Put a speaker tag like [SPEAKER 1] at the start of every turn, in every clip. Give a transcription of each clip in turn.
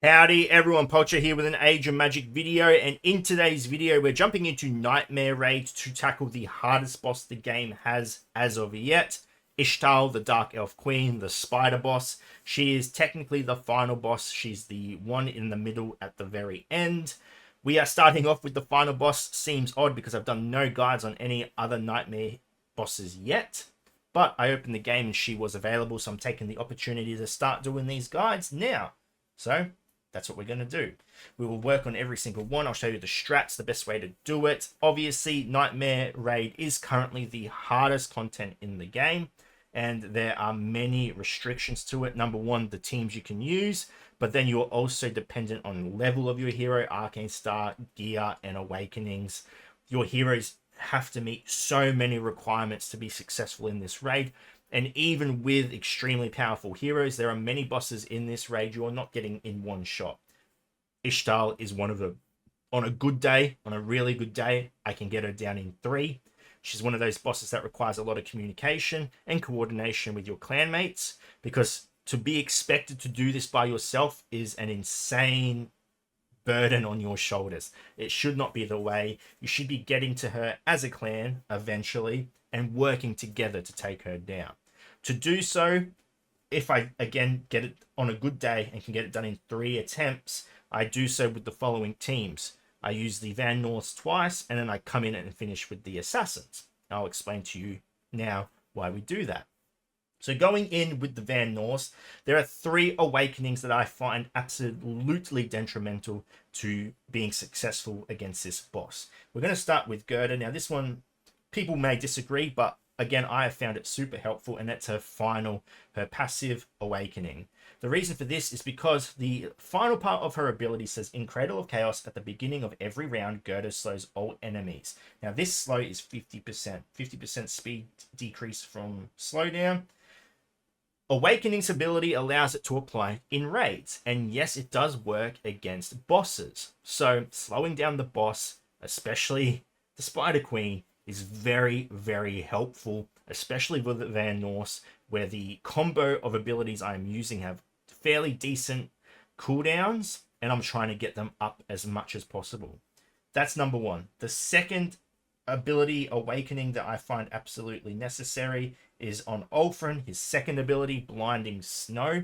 [SPEAKER 1] Howdy everyone, Poacher here with an Age of Magic video, and in today's video we're jumping into Nightmare Raid to tackle the hardest boss the game has as of yet, Ishtal, the Dark Elf Queen, the Spider Boss. She is technically the final boss. She's the one in the middle at the very end. We are starting off with the final boss. Seems odd because I've done no guides on any other Nightmare bosses yet, but I opened the game and she was available, so I'm taking the opportunity to start doing these guides now. So that's what we're going to do. We will work on every single one. I'll show you the strats, the best way to do it. Obviously, Nightmare Raid is currently the hardest content in the game, and there are many restrictions to it. Number one, the teams you can use, but then you're also dependent on level of your hero, Arcane Star, Gear, and Awakenings. Your heroes have to meet so many requirements to be successful in this raid. And even with extremely powerful heroes, there are many bosses in this raid you are not getting in one shot. Ishtal is one of them. On a good day, on a really good day, I can get her down in 3. She's one of those bosses that requires a lot of communication and coordination with your clanmates, because to be expected to do this by yourself is an insane burden on your shoulders. It should not be the way. You should be getting to her as a clan eventually and working together to take her down. To do so, if I again get it on a good day and can get it done in 3 attempts, I do so with the following teams. I use the Van Norths twice, and then I come in and finish with the Assassins. I'll explain to you now why we do that. So going in with the Van Norths, there are 3 awakenings that I find absolutely detrimental to being successful against this boss. We're going to start with Gerda. Now this one, people may disagree, but again, I have found it super helpful, and that's her passive awakening. The reason for this is because the final part of her ability says, in Cradle of Chaos, at the beginning of every round, Gerda slows all enemies. Now, this slow is 50%. 50% speed decrease from slowdown. Awakening's ability allows it to apply in raids, and yes, it does work against bosses. So, slowing down the boss, especially the Spider Queen, is very, very helpful, especially with the Van Norths, where the combo of abilities I'm using have fairly decent cooldowns, and I'm trying to get them up as much as possible. That's number one. The second ability awakening that I find absolutely necessary is on Ulfrin, his second ability, Blinding Snow.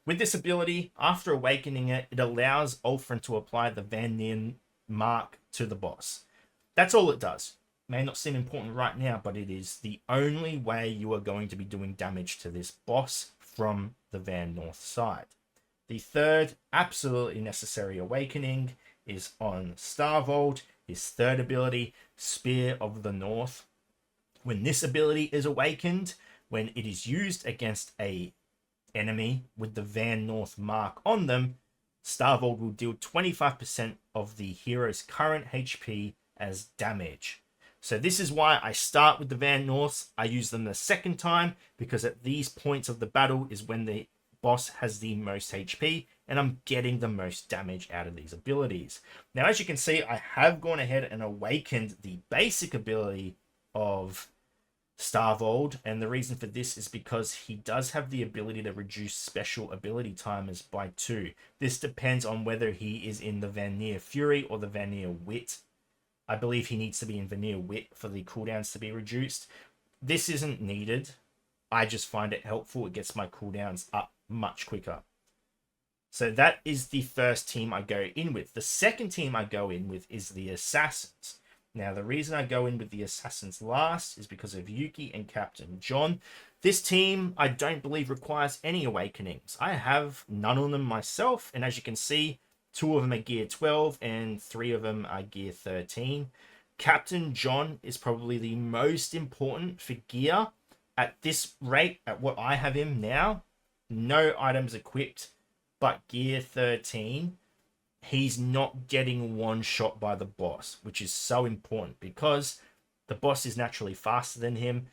[SPEAKER 1] With this ability, after awakening it, it allows Ulfrin to apply the Vanir mark to the boss. That's all it does. May not seem important right now, but it is the only way you are going to be doing damage to this boss from the Van North side. The third absolutely necessary awakening is on Starvold, his third ability, Spear of the North. When this ability is awakened, when it is used against a enemy with the Van North mark on them, Starvold will deal 25% of the hero's current HP as damage. So this is why I start with the Van Norths. I use them the second time, because at these points of the battle is when the boss has the most HP, and I'm getting the most damage out of these abilities. Now, as you can see, I have gone ahead and awakened the basic ability of Starvold, and the reason for this is because he does have the ability to reduce special ability timers by 2. This depends on whether he is in the Vanir Fury or the Vanir Wit. I believe he needs to be in Vanir Wit for the cooldowns to be reduced. This isn't needed. I just find it helpful. It gets my cooldowns up much quicker. So that is the first team I go in with. The second team I go in with is the Assassins. Now, the reason I go in with the Assassins last is because of Yuki and Captain John. This team, I don't believe, requires any awakenings. I have none on them myself, and as you can see, 2 of them are gear 12 and 3 of them are gear 13. Captain John is probably the most important for gear. At this rate, at what I have him now, no items equipped, but gear 13. He's not getting one shot by the boss, which is so important because the boss is naturally faster than him.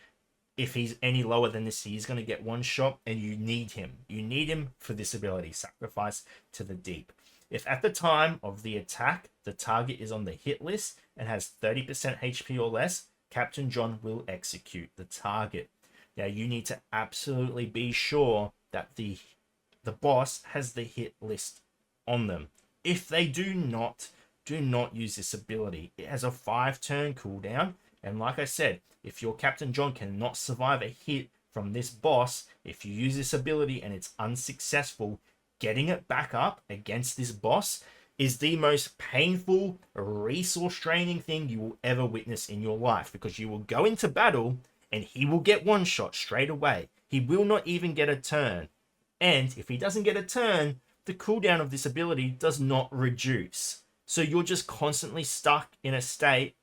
[SPEAKER 1] If he's any lower than this, he's going to get one shot, and you need him. You need him for this ability, Sacrifice to the Deep. If at the time of the attack, the target is on the hit list and has 30% HP or less, Captain John will execute the target. Now, you need to absolutely be sure that the boss has the hit list on them. If they do not use this ability. It has a 5-turn cooldown, and like I said, if your Captain John cannot survive a hit from this boss, if you use this ability and it's unsuccessful, getting it back up against this boss is the most painful, resource draining thing you will ever witness in your life, because you will go into battle and he will get one shot straight away. He will not even get a turn. And if he doesn't get a turn, the cooldown of this ability does not reduce. So you're just constantly stuck in a state,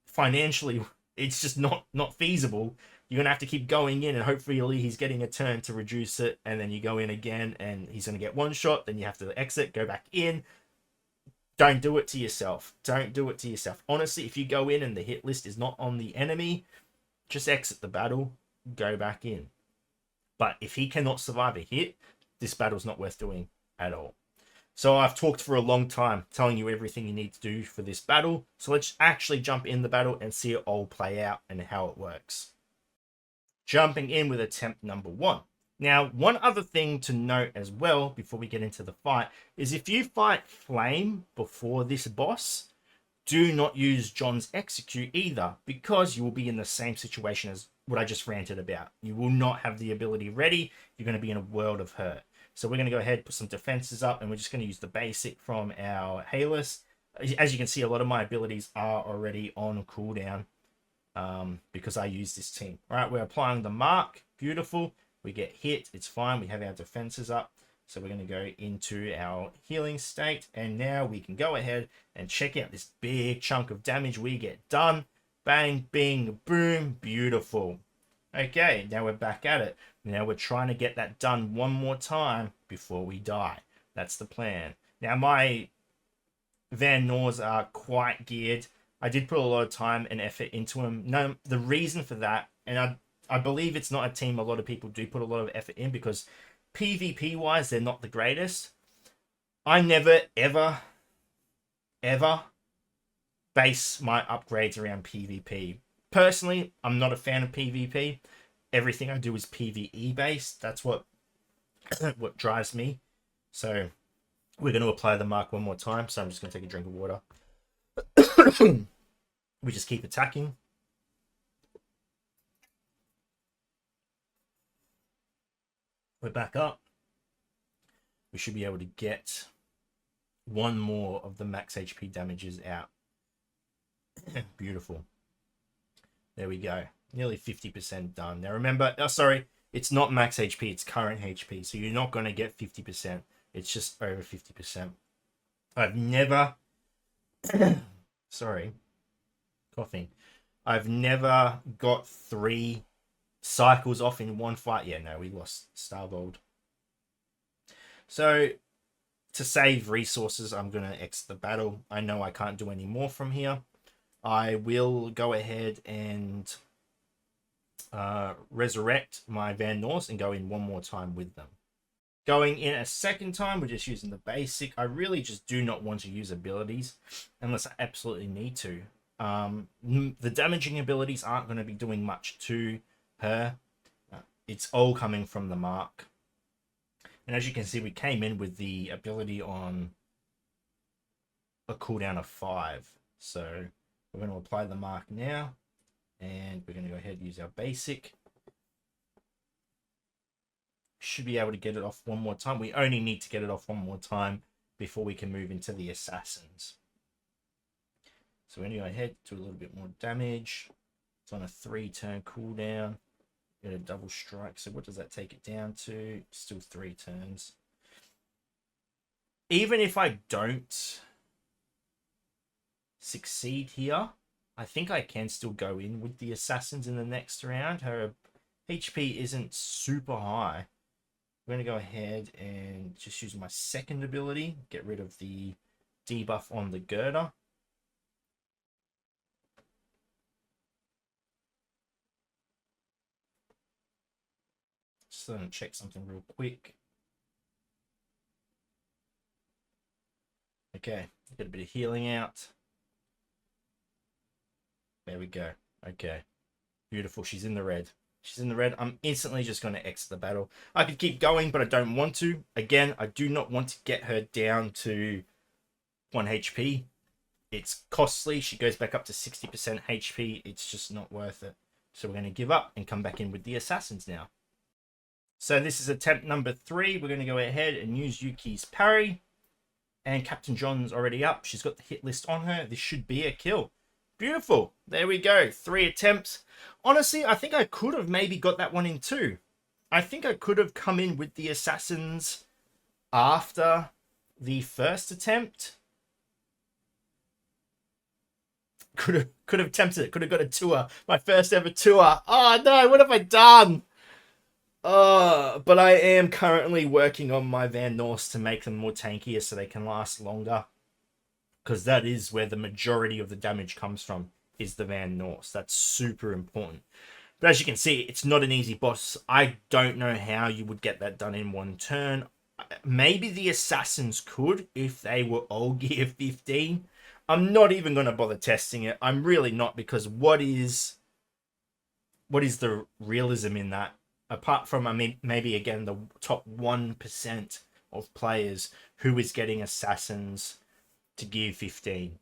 [SPEAKER 1] financially, it's just not feasible. You're going to have to keep going in, and hopefully he's getting a turn to reduce it, and then you go in again and he's going to get one shot, then you have to exit, go back in. Don't do it to yourself. Don't do it to yourself. Honestly, if you go in and the hit list is not on the enemy, just exit the battle, go back in. But if he cannot survive a hit, this battle's not worth doing at all. So I've talked for a long time telling you everything you need to do for this battle. So let's actually jump in the battle and see it all play out and how it works. Jumping in with attempt number 1. Now, one other thing to note as well before we get into the fight is if you fight Flame before this boss, do not use John's Execute either, because you will be in the same situation as what I just ranted about. You will not have the ability ready. You're going to be in a world of hurt. So we're going to go ahead, put some defenses up, and we're just going to use the basic from our Halus. As you can see, a lot of my abilities are already on cooldown because I use this team. All right, we're applying the mark. Beautiful. We get hit. It's fine. We have our defenses up. So we're going to go into our healing state, and now we can go ahead and check out this big chunk of damage we get done. Bang, bing, boom. Beautiful. Okay, now we're back at it. Now we're trying to get that done one more time before we die. That's the plan. Now my Van Noors are quite geared. I did put a lot of time and effort into them. No, the reason for that, and I believe it's not a team a lot of people do put a lot of effort in, because PvP wise, they're not the greatest. I never, ever base my upgrades around PvP. Personally, I'm not a fan of PvP. Everything I do is PvE based. That's what drives me. So we're going to apply the mark one more time. So I'm just going to take a drink of water. We just keep attacking. We're back up. We should be able to get one more of the max HP damages out. Beautiful. There we go. Nearly 50% done. Now remember, sorry, it's not max HP, it's current HP. So you're not going to get 50%. It's just over 50%. I've never, sorry, coughing. I've never got 3 cycles off in one fight. Yeah, no, we lost Starbold. So to save resources, I'm going to exit the battle. I know I can't do any more from here. I will go ahead and resurrect my Van Noors and go in one more time with them. Going in a second time, we're just using the basic. I really just do not want to use abilities unless I absolutely need to. The damaging abilities aren't going to be doing much to her. It's all coming from the mark. And as you can see, we came in with the ability on a cooldown of 5. So we're going to apply the mark now, and we're going to go ahead and use our basic. Should be able to get it off one more time. We only need to get it off one more time before we can move into the assassins. So we're going to go ahead, do a little bit more damage. It's on a 3-turn cooldown. Get a double strike. So what does that take it down to? Still 3 turns. Even if I don't succeed here, I think I can still go in with the assassins in the next round. Her HP isn't super high. I'm going to go ahead and just use my second ability, get rid of the debuff on the girder. Just going to check something real quick. Okay, get a bit of healing out. There we go. Okay, beautiful. She's in the red. She's in the red. I'm instantly just going to exit the battle. I could keep going, but I don't want to. Again, I do not want to get her down to 1 HP. It's costly. She goes back up to 60% HP. It's just not worth it. So we're going to give up and come back in with the assassins now. So this is attempt number 3. We're going to go ahead and use Yuki's parry. And Captain John's already up. She's got the hit list on her. This should be a kill. Beautiful. There we go. 3 attempts. Honestly, I think I could have maybe got that one in 2. I think I could have come in with the assassins after the first attempt. Could have attempted it. Could have got a tour. My first ever tour. Oh no, what have I done? But I am currently working on my Van Norse to make them more tankier so they can last longer. Because that is where the majority of the damage comes from, is the Van Norse. That's super important. But as you can see, it's not an easy boss. I don't know how you would get that done in 1 turn. Maybe the assassins could if they were all gear 15. I'm not even going to bother testing it. I'm really not, because what is the realism in that? Apart from, I mean, maybe again the top 1% of players who is getting assassins to gear 15.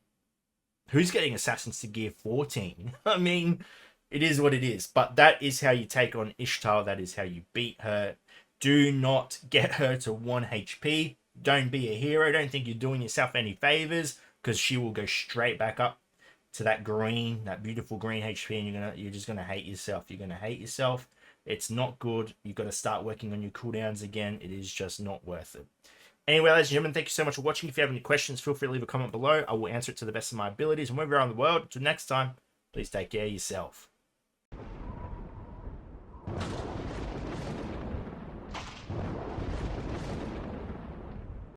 [SPEAKER 1] Who's getting assassins to gear 14? I mean, it is what it is. But that is how you take on Ishtal. That is how you beat her. Do not get her to 1 HP. Don't be a hero. Don't think you're doing yourself any favors, because she will go straight back up to that green, that beautiful green HP, and you're just gonna hate yourself. You're gonna hate yourself. It's not good. You've got to start working on your cooldowns again. It is just not worth it. Anyway, ladies and gentlemen, thank you so much for watching. If you have any questions, feel free to leave a comment below. I will answer it to the best of my abilities. And wherever you are in the world, until next time, please take care of yourself.